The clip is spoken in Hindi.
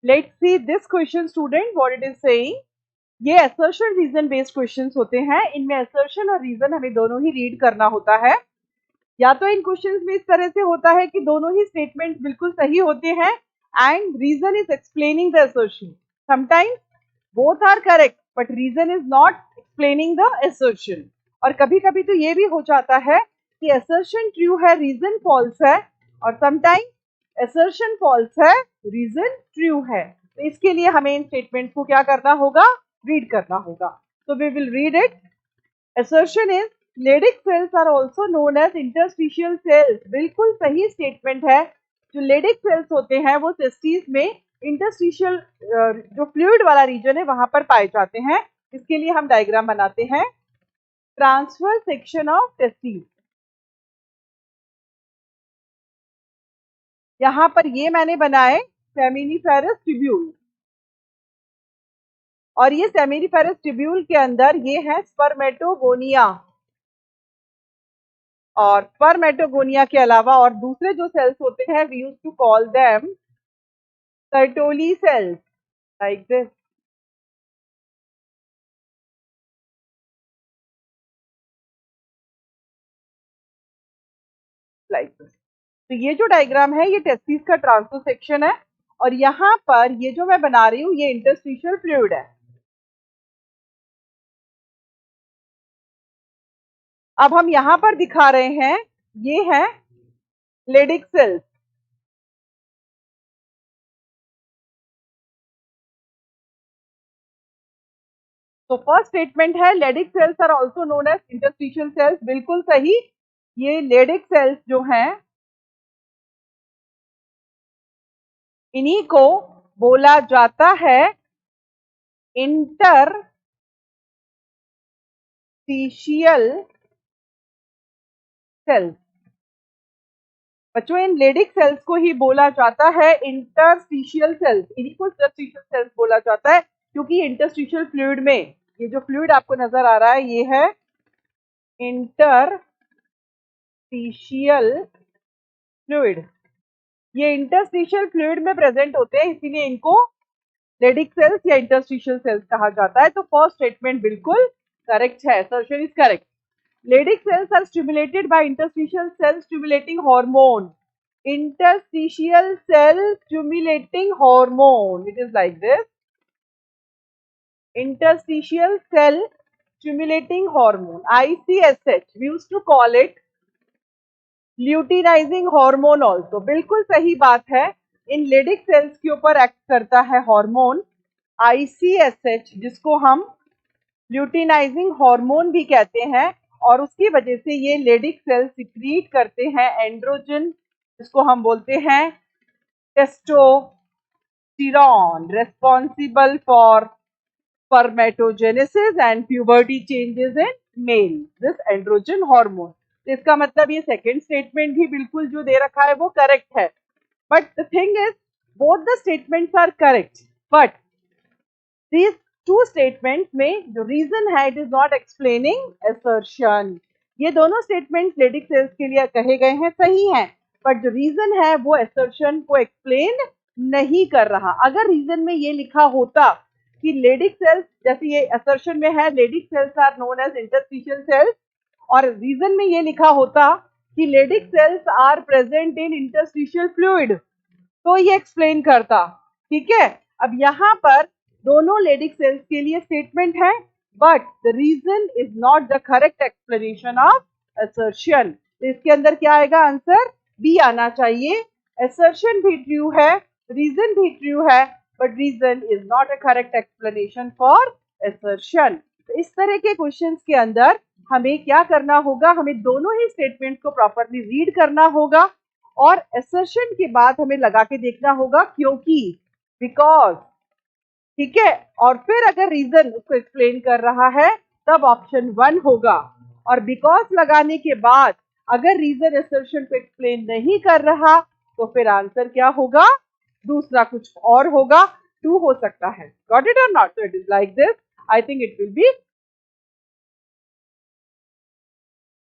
Let's see this question student, what it is saying. ये असर्शन रीजन बेस्ड क्वेश्चंस होते हैं। इनमें असर्शन और रीजन हमें दोनों ही रीड करना होता है। या तो इन क्वेश्चंस में इस तरह से होता है कि दोनों ही स्टेटमेंट बिल्कुल सही होते हैं and reason is explaining the assertion. Sometimes both are correct but reason is not explaining the assertion. और कभी कभी तो ये भी हो जाता है कि असर्शन ट्रू है, रीजन फॉल्स है, और समटाइम्स असर्शन फॉल्स है, रीजन ट्रू है। तो इसके लिए हमें इन स्टेटमेंट्स को क्या करना होगा, रीड करना होगा। तो we will read it. Assertion is Leydig cells are also known as interstitial cells. बिल्कुल सही स्टेटमेंट है। जो लेडिक सेल्स होते हैं वो टेस्टिस में इंटरस्टिशियल जो फ्लूइड वाला रीजन है वहां पर पाए जाते हैं। इसके लिए हम डायग्राम बनाते हैं। Transfer section of testis. यहां पर ये मैंने बनाए सेमिनिफेरस ट्यूब्यूल, और ये सेमिनिफेरस ट्यूब्यूल के अंदर ये है स्पर्मेटोगोनिया। और स्पर्मेटोगोनिया के अलावा और दूसरे जो सेल्स होते हैं we use to call them Sertoli cells, like this. Like this. तो ये जो डायग्राम है ये टेस्टिस का ट्रांसफर सेक्शन है, और यहाँ पर ये जो मैं बना रही हूँ ये इंटरस्टिशियल फ्लूइड है। अब हम यहाँ पर दिखा रहे हैं ये है लेडिक सेल्स। तो फर्स्ट स्टेटमेंट है Leydig cells are also known as interstitial cells. बिल्कुल सही। ये लेडिक सेल्स जो हैं इन्हीं को बोला जाता है इंटरस्टिशियल सेल्स। बच्चों इन लेडिक सेल्स को ही बोला जाता है इंटरस्टिशियल सेल्स। इन्हीं को इंटरस्टिशियल सेल्स बोला जाता है क्योंकि इंटरस्टिशियल फ्लूइड में ये जो फ्लूइड आपको नजर आ रहा है ये है इंटरस्टिशियल फ्लूइड। ये इंटरस्टिशियल फ्लूइड में प्रेजेंट होते हैं, इसीलिए इनको लेडिक सेल्स या इंटरस्टिशियल सेल्स कहा जाता है। तो फर्स्ट स्टेटमेंट बिल्कुल करेक्ट है, assertion is correct. Leydig cells are stimulated by interstitial cell stimulating hormone. Interstitial cell stimulating hormone. It is like this. Interstitial cell stimulating hormone, ICSH. We used to call it luteinizing hormone also. बिल्कुल सही बात है। इन लेडिक सेल्स के ऊपर एक्ट करता है हार्मोन ICSH, जिसको हम ल्यूटिनाइजिंग हार्मोन भी कहते हैं, और उसकी वजह से ये लेडिक सेल्स सिक्रीट करते हैं एंड्रोजन, जिसको हम बोलते हैं testosterone, responsible for spermatogenesis and puberty changes in male, this androgen hormone. तो इसका मतलब ये सेकेंड स्टेटमेंट भी बिल्कुल जो दे रखा है वो करेक्ट है। But the thing is both the statements are correct, but these two statements में जो रीजन है it is not explaining assertion. ये दोनों स्टेटमेंट्स लेडिक सेल्स के लिए कहे गए हैं, सही हैं, बट जो रीजन है वो असर्शन को एक्सप्लेन नहीं कर रहा। अगर रीजन में ये लिखा होता कि लेडिक सेल्स, जैसे ये असर्शन में है Leydig cells are known as interstitial cells, और रीजन में ये लिखा होता कि Leydig cells are present in interstitial fluid, तो ये एक्सप्लेन करता। ठीक है। अब यहाँ पर दोनों लेडिक सेल्स के लिए स्टेटमेंट है, but the reason is not the correct explanation of assertion. तो इसके अंदर क्या आएगा, आंसर बी आना चाहिए। असर्शन भी ट्रू है, रीजन भी ट्रू है, but reason is not a correct explanation for assertion. तो इस तरह के क्वेश्चंस के अंदर हमें क्या करना होगा, हमें दोनों ही स्टेटमेंट को प्रॉपरली रीड करना होगा, और असर्शन के बाद हमें लगा के देखना होगा क्योंकि, बिकॉज, ठीक है, और फिर अगर रीजन उसको एक्सप्लेन कर रहा है तब ऑप्शन 1 होगा, और बिकॉज लगाने के बाद अगर रीजन असर्शन को एक्सप्लेन नहीं कर रहा तो फिर आंसर क्या होगा, दूसरा कुछ और होगा, 2 हो सकता है। गॉट इट और not? So it is like this. I think it will be